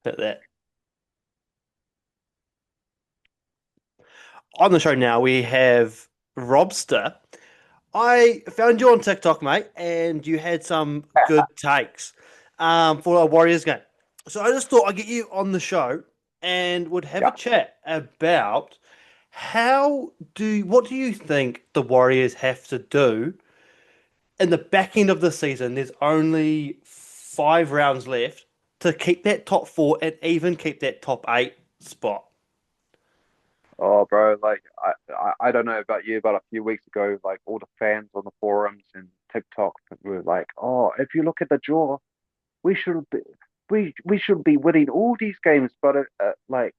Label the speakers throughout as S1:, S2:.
S1: Bit that. On the show now, we have Robster. I found you on TikTok, mate, and you had some good takes for our Warriors game. So I just thought I'd get you on the show and would have a
S2: Yeah.
S1: chat about what do you think the Warriors have to do in the back end of the season? There's only 5 rounds left to keep that top four and even keep that top eight spot.
S2: Oh, bro, like I don't know about you, but a few weeks ago, like all the fans on the forums and TikTok were like, "Oh, if you look at the draw, we should be we should be winning all these games." But like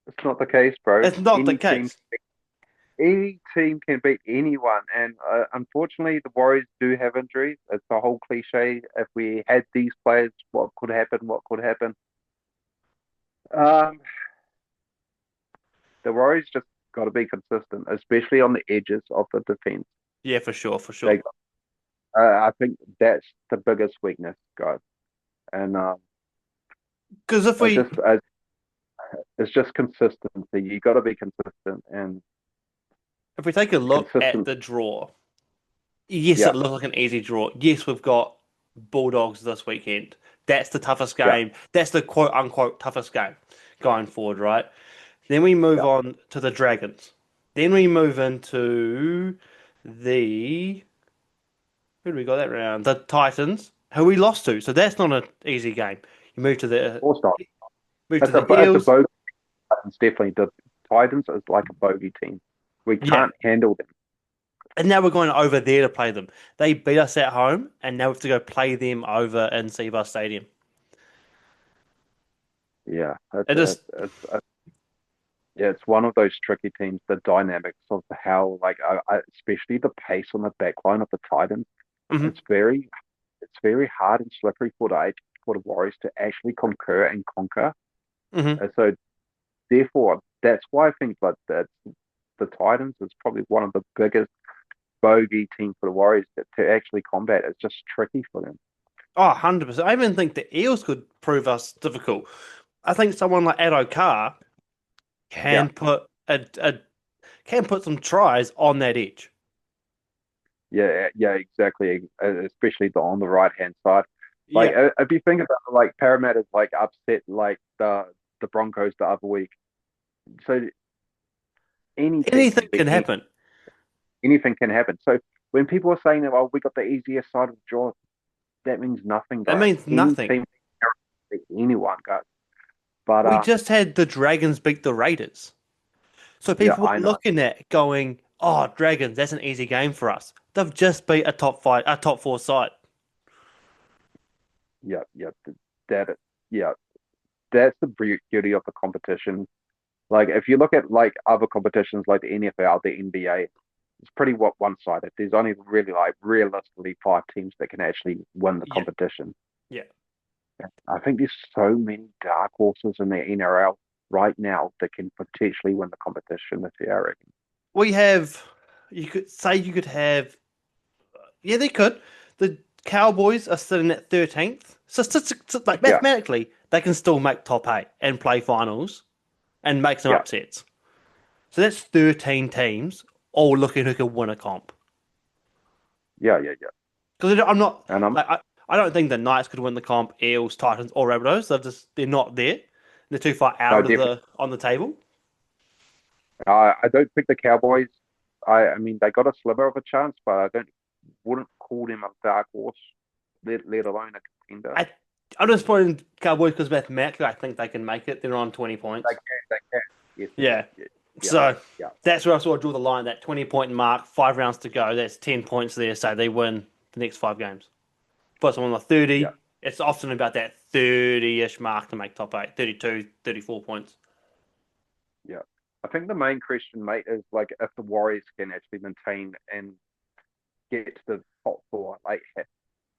S2: it's not the case, bro.
S1: It's not the case.
S2: Any team can beat anyone, and unfortunately, the Warriors do have injuries. It's a whole cliche. If we had these players, what could happen? What could happen? Um, the Warriors just got to be consistent, especially on the edges of the defense.
S1: Yeah, for sure, for
S2: They,
S1: sure.
S2: I think that's the biggest weakness, guys. And
S1: Because if
S2: I
S1: we
S2: just, it's just consistency. You got to be consistent and
S1: if we take a look at
S2: consistent.
S1: the draw, yes,
S2: Yeah,
S1: it looks like an easy draw. Yes, we've got Bulldogs this weekend. That's the toughest
S2: yeah,
S1: game. That's the quote unquote toughest game going forward, right? Then we move
S2: yeah.
S1: on to the Dragons. Then we move into the who do we got that round? The Titans, who we lost to. So that's not an easy game. You
S2: Of not.
S1: move to the
S2: It's a
S1: Eels.
S2: bogey. Titans definitely. The Titans is like a bogey team. We
S1: Yeah.
S2: can't handle them.
S1: And now we're going over there to play them. They beat us at home, and now we have to go play them over in Seabus Stadium.
S2: Yeah,
S1: It just
S2: yeah, it's one of those tricky teams. The dynamics of how, like, especially the pace on the back line of the Titans,
S1: mhm,
S2: it's very, it's very hard and slippery for the Warriors to actually concur and conquer.
S1: mhm.
S2: And so, therefore, that's why I think that the Titans is probably one of the biggest bogey teams for the Warriors to actually combat. It's just tricky for them.
S1: Oh, 100%. I even think the Eels could prove us difficult. I think someone like Addo Carr
S2: Yeah,
S1: can put some tries on that edge.
S2: yeah, exactly. Especially on the right hand side. Like,
S1: Yeah.
S2: if you think about it, like Parramatta's like upset like the Broncos the other week. So any team
S1: Anything
S2: can
S1: can
S2: beat
S1: happen.
S2: anything can happen. So when people are saying that, oh, we got the easiest side of the draw, that means nothing,
S1: It
S2: guys.
S1: means
S2: Any
S1: nothing.
S2: team can beat anyone, guys. But
S1: We just had the Dragons beat the Raiders. So
S2: yeah,
S1: people
S2: I
S1: are
S2: know.
S1: looking at going, oh, Dragons, that's an easy game for us. They've just beat a top four side.
S2: Yeah, yeah, that yeah, that's the beauty of the competition. Like if you look at like other competitions like the NFL, the NBA, it's pretty one-sided. There's only really like realistically five teams that can actually win the
S1: Yeah,
S2: competition.
S1: yeah.
S2: I think there's so many dark horses in the NRL right now that can potentially win the competition this year, I reckon.
S1: We have, you could have, yeah, they could. The Cowboys are sitting at 13th. Like
S2: Yeah,
S1: mathematically, they can still make top eight and play finals and make some
S2: yeah,
S1: upsets. So that's 13 teams all looking who can win a comp.
S2: yeah.
S1: Because I'm not,
S2: And
S1: like, I don't think the Knights could win the comp, Eels, Titans, or Rabbitohs. They're not there. They're too far
S2: no,
S1: out of
S2: definitely.
S1: on the table.
S2: I don't think the Cowboys. I mean, they got a sliver of a chance, but I don't wouldn't call them a dark horse, let alone a contender.
S1: I, I'm just putting Cowboys because mathematically, I think they can make it. They're on 20
S2: They
S1: points.
S2: can, they can. Yes, yes,
S1: Yeah.
S2: yes, yeah,
S1: So
S2: yeah,
S1: that's where I sort of draw the line. That 20 point mark, 5 rounds to go. That's 10 points there. So they win the next 5 games. Put someone like
S2: yeah,
S1: 30. It's often about that 30-ish mark to make top eight, 32, 34 points.
S2: yeah. I think the main question, mate, is like if the Warriors can actually maintain and get to the top four, like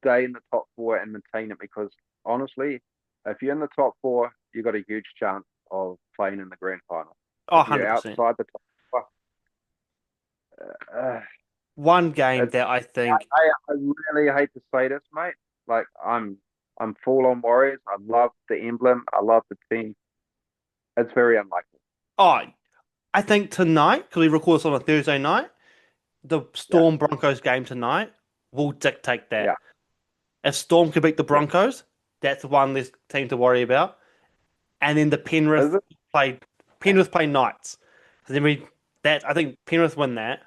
S2: stay in the top four and maintain it. Because honestly, if you're in the top four, you got a huge chance of playing in the grand final.
S1: Oh,
S2: If you're
S1: 100%.
S2: outside the top four, uh,
S1: One game
S2: it's
S1: that I think,
S2: I really hate to say this, mate. Like I'm. I'm full on Warriors. I love the emblem. I love the team. It's very unlikely.
S1: Oh, I think tonight, because we record this on a Thursday night, the
S2: Yeah,
S1: Storm Broncos game tonight will dictate
S2: yeah.
S1: that. If Storm can beat the
S2: Yeah.
S1: Broncos, that's one less team to worry about. And then the
S2: Is it?
S1: Penrith play Knights. So then I think Penrith win that.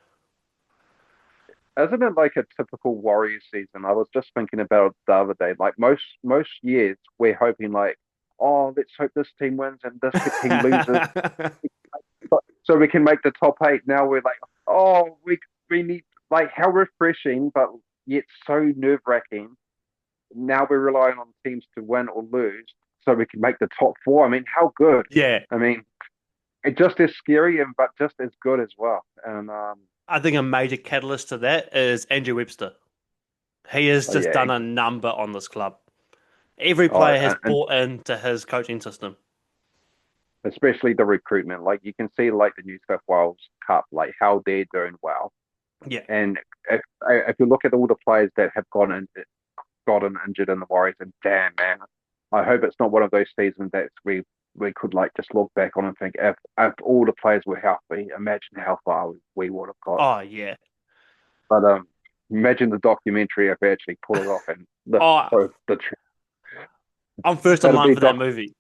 S2: Isn't it like a typical Warriors season? I was just thinking about it the other day. Like most years, we're hoping like, oh, let's hope this team wins and this team loses, so we can make the top eight. Now we're like, oh, we need like how refreshing, but yet so nerve wracking. Now we're relying on teams to win or lose so we can make the top four. I mean, how good?
S1: Yeah,
S2: I mean, it just as scary and but just as good as well. And
S1: I think a major catalyst to that is Andrew Webster. He has
S2: oh
S1: just
S2: yeah,
S1: done a number on this club. Every
S2: oh,
S1: player has
S2: and
S1: bought into his coaching system.
S2: especially the recruitment. Like you can see, like the New South Wales Cup, like how they're doing well.
S1: Yeah.
S2: And if you look at all the players that have gotten injured in the Warriors, and damn man, I hope it's not one of those seasons that we could like just look back on and think if all the players were healthy, imagine how far we would have got.
S1: Oh, yeah.
S2: But imagine the documentary if they actually pull it off and
S1: Oh,
S2: the
S1: I'm first in
S2: that'll
S1: line
S2: be
S1: for that
S2: doc.
S1: movie.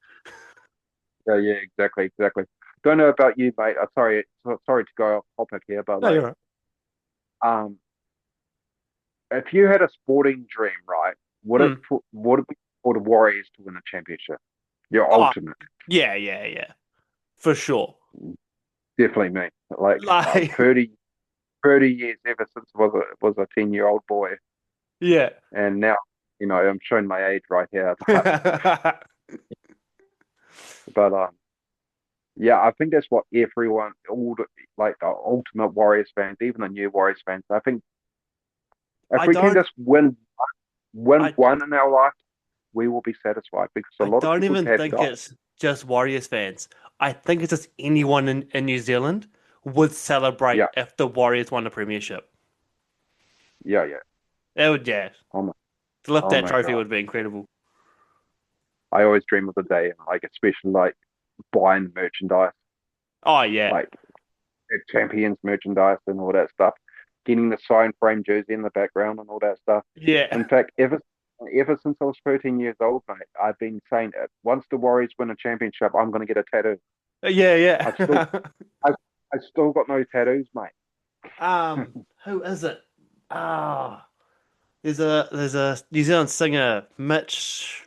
S2: Yeah, yeah, exactly. Don't know about you, mate. Sorry to go off topic here, but
S1: No, you're
S2: like,
S1: right.
S2: um, if you had a sporting dream, right,
S1: Mm.
S2: would it be for the Warriors to win a championship? Your
S1: Oh,
S2: ultimate,
S1: yeah. For sure.
S2: definitely me. Like
S1: Like,
S2: 30 years ever since I was a 10-year-old boy,
S1: yeah.
S2: and now I'm showing my age right here, but yeah, I think that's what everyone, all the like the ultimate Warriors fans, even the new Warriors fans, I think if
S1: I
S2: we can
S1: don't
S2: just win
S1: I
S2: one in our life, we will be satisfied because a
S1: I
S2: lot of
S1: don't
S2: people
S1: even
S2: have
S1: think
S2: died.
S1: it's just Warriors fans. I think it's just anyone in New Zealand would celebrate
S2: Yeah,
S1: if the Warriors won the premiership.
S2: yeah.
S1: It would, yeah.
S2: Oh my,
S1: To lift
S2: oh
S1: that
S2: my
S1: trophy
S2: God.
S1: would be incredible.
S2: I always dream of the day, like especially like buying merchandise,
S1: Oh yeah.
S2: like champions merchandise and all that stuff, getting the sign frame jersey in the background and all that stuff.
S1: Yeah.
S2: In fact, ever since I was 13 years old, mate, I've been saying it. Once the Warriors win a championship, I'm going to get a tattoo.
S1: Yeah.
S2: I've still, I've, I've still got no tattoos, mate.
S1: Who is it? Ah, there's a New Zealand singer, Mitch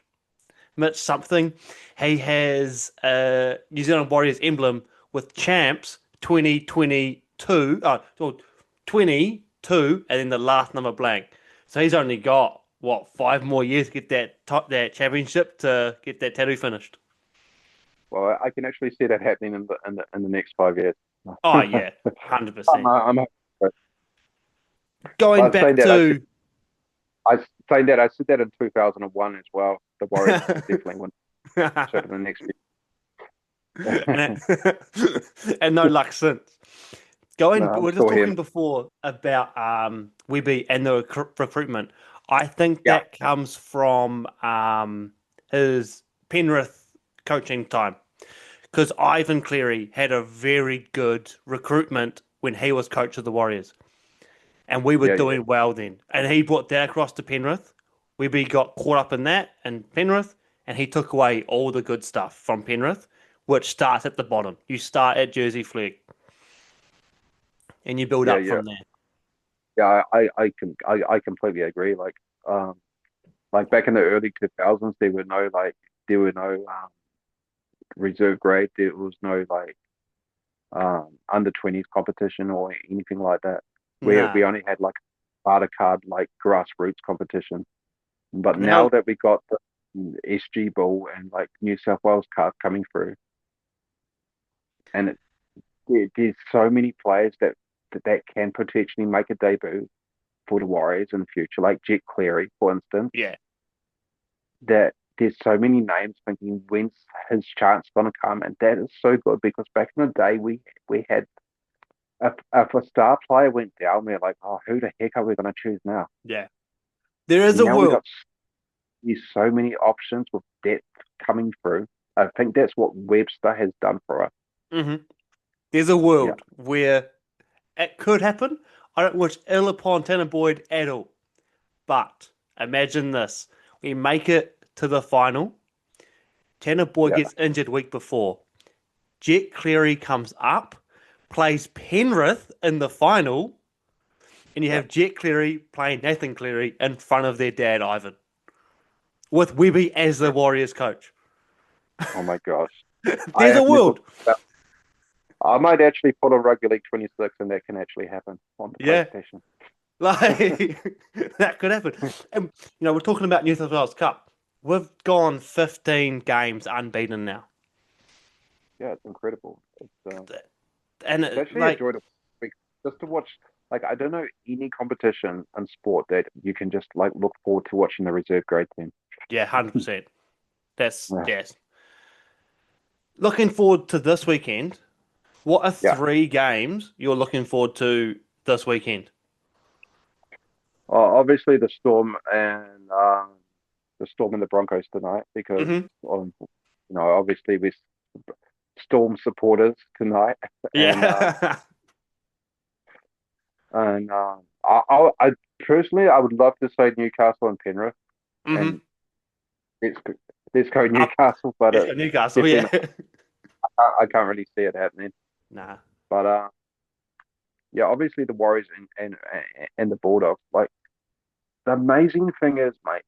S1: something. He has a New Zealand Warriors emblem with champs 2022. Oh, well, 22, and then the last number blank. So he's only got what 5 more years to get that championship to get that tattoo finished.
S2: Well, I can actually see that happening in the next 5 years.
S1: Oh yeah, 100%.
S2: I'm
S1: Going
S2: but
S1: back to
S2: I saying that I said that in 2001 as well. The Warriors are going to definitely win the championship in the next
S1: and,
S2: few.
S1: and no luck since.
S2: No,
S1: Going, we
S2: I'm
S1: were just
S2: still here.
S1: talking before about Webby and the recruitment. I think
S2: Yeah,
S1: that comes from his Penrith coaching time because Ivan Cleary had a very good recruitment when he was coach of the Warriors, and we were
S2: yeah.
S1: doing well then. And he brought that across to Penrith. Webby got caught up in that in Penrith, and he took away all the good stuff from Penrith, which starts at the bottom. You start at Jersey Flegg, and you build
S2: Yeah,
S1: up
S2: yeah,
S1: from there.
S2: yeah. I completely agree. Um, like back in the early 2000s, there were no reserve grade. There was no like under 20s competition or anything like that. We
S1: Nah.
S2: only had like barter card like grassroots competition. But now
S1: Now,
S2: that we got the SG Ball and like New South Wales Cup coming through, and there's so many players that can potentially make a debut for the Warriors in the future, like Jet Cleary, for instance,
S1: yeah.
S2: that there's so many names thinking when's his chance gonna come, and that is so good because back in the day we had if a star player went down, we're like, oh, who the heck are we gonna choose now?
S1: Yeah. There is
S2: And
S1: a
S2: now we
S1: world.
S2: got see so many options with depth coming through. I think that's what Webster has done for us.
S1: hmm There's a
S2: Yeah,
S1: world where it could happen. I don't wish ill upon Tanner Boyd at all. But imagine this. We make it to the final. Tanner Boyd
S2: yeah,
S1: gets injured week before. Jet Cleary comes up, plays Penrith in the final, and you
S2: yeah.
S1: have Jet Cleary playing Nathan Cleary in front of their dad, Ivan, with Webby as the Warriors coach.
S2: Oh my gosh. I
S1: There's a
S2: have never.
S1: world.
S2: I might actually put a Rugby League 26 and that can actually happen on the
S1: Yeah,
S2: PlayStation.
S1: like that could happen. And, we're talking about New South Wales Cup. We've gone 15 games unbeaten now.
S2: Yeah, it's incredible.
S1: And
S2: It's actually
S1: like,
S2: enjoyable just to watch. Like, I don't know any competition and sport that you can just like look forward to watching the reserve grade team.
S1: yeah, 100%. That's,
S2: Yeah,
S1: yes. Looking forward to this weekend. What are
S2: yeah.
S1: three games you're looking forward to this weekend?
S2: Obviously the Storm and the Broncos tonight because
S1: hmm
S2: obviously we're Storm supporters tonight, and
S1: Yeah.
S2: I personally I would love to say Newcastle and Penrith,
S1: hmm
S2: and let's go, let's go
S1: Up.
S2: Newcastle, but
S1: It's got Newcastle,
S2: definitely
S1: yeah.
S2: not, I can't really see it happening.
S1: Nah.
S2: But yeah, obviously the Warriors and the Bulldogs. Like the amazing thing is, mate,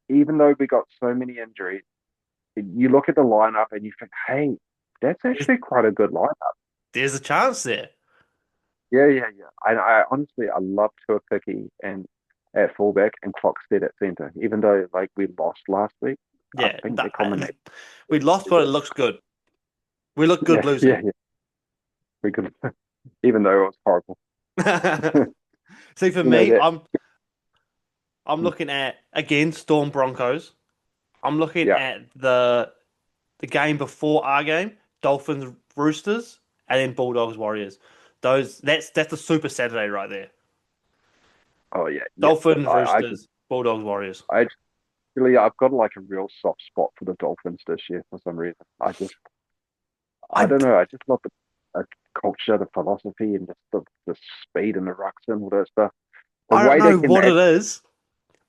S2: even though we got so many injuries, you look at the lineup and you think, hey, that's
S1: There's,
S2: actually quite a good lineup.
S1: there's a chance there.
S2: Yeah, yeah, yeah. And I honestly, I love Tuapiki and at fullback and Clockstead at centre. Even though like we lost last week, I
S1: Yeah.
S2: think the combination
S1: We lost,
S2: is
S1: but it
S2: good.
S1: looks good. We look good
S2: Yeah,
S1: losing.
S2: yeah, yeah. We could, even though it was horrible.
S1: See, for
S2: You know
S1: me,
S2: that.
S1: I'm looking at again Storm Broncos. I'm looking
S2: Yeah.
S1: at the game before our game, Dolphins Roosters, and then Bulldogs Warriors. That's the Super Saturday right there.
S2: Oh yeah, yeah.
S1: Dolphins
S2: I
S1: Roosters, Bulldogs Warriors.
S2: I actually I've got like a real soft spot for the Dolphins this year for some reason. I
S1: I
S2: don't know. I just love the culture, the philosophy, and just the speed and the rucks and all that stuff. The
S1: I don't
S2: way they
S1: know
S2: can
S1: what it
S2: actually,
S1: is,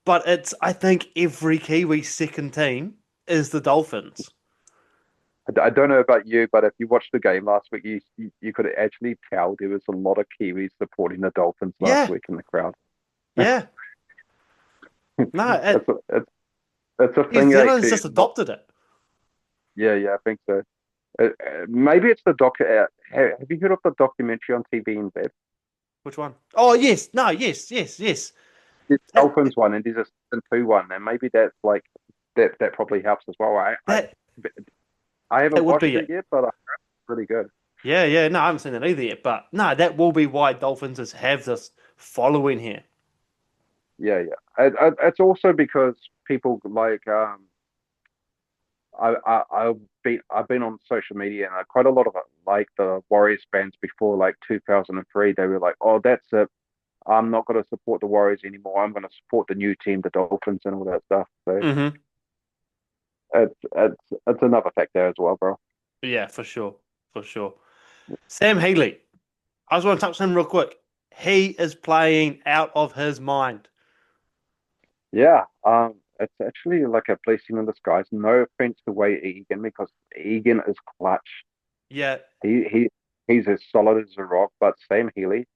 S1: but I think every Kiwi second team is the Dolphins.
S2: I don't know about you, but if you watched the game last week, you could actually tell there was a lot of Kiwis supporting the Dolphins last
S1: Yeah,
S2: week in the crowd.
S1: yeah. No,
S2: It's a
S1: New
S2: thing
S1: Zealand's
S2: actually.
S1: just adopted it.
S2: Yeah, yeah, I think so. Maybe it's the doc. Have you heard of the documentary on TV in bed?
S1: Which one? Oh yes, no, yes, yes, yes.
S2: There's
S1: That
S2: Dolphins one and there's a season 2 one, and maybe that's like that probably helps as well.
S1: that
S2: I haven't
S1: that would
S2: watched
S1: be
S2: it
S1: it.
S2: yet, but I heard it's really good.
S1: Yeah, yeah. No, I haven't seen that either yet. But no, that will be why Dolphins have this following here.
S2: Yeah, yeah. It's also because people like I've been on social media and quite a lot of it, like the Warriors fans before like 2003, they were like, "Oh, that's it. I'm not going to support the Warriors anymore. I'm going to support the new team, the Dolphins, and all that stuff." So
S1: hmm
S2: it's another factor as well, bro.
S1: Yeah, for sure, for sure. Sam Healy. I just want to touch on him real quick. He is playing out of his mind.
S2: Yeah, it's actually like a blessing in disguise. No offense to Wade Egan because Egan is clutch.
S1: Yeah,
S2: He's as solid as a rock. But Sam Healy,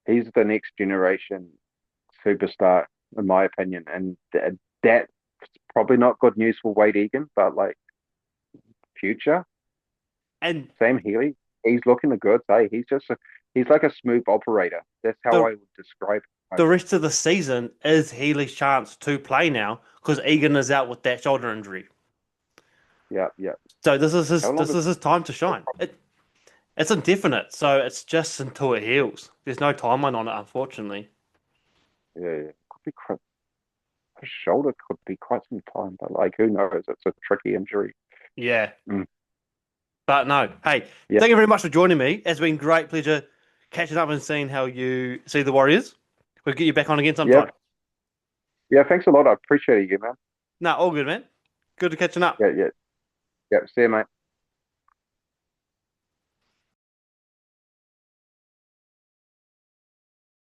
S2: he's the next generation superstar, in my opinion. And that's probably not good news for Wade Egan, but like future
S1: and
S2: Sam Healy, he's looking the goods. Hey, he's like a smooth operator. That's how
S1: the
S2: I would describe him.
S1: the rest of the season is Healy's chance to play now because Egan is out with that shoulder injury.
S2: Yeah, yeah.
S1: So
S2: How long
S1: this
S2: is
S1: is his time to shine. It's indefinite, so it's just until it heals. There's no timeline on it, unfortunately.
S2: yeah, yeah. Could be his shoulder could be quite some time, but like who knows? It's a tricky injury.
S1: Yeah,
S2: Mm.
S1: but no. Hey,
S2: Yeah,
S1: thank you very much for joining me. It's been great pleasure catching up and seeing how you see the Warriors. We'll get you back on again
S2: yeah,
S1: sometime.
S2: Yeah, thanks a lot. I appreciate you, man.
S1: No, all good, man. Good to catching up.
S2: Yeah, yeah, yeah. See you, mate.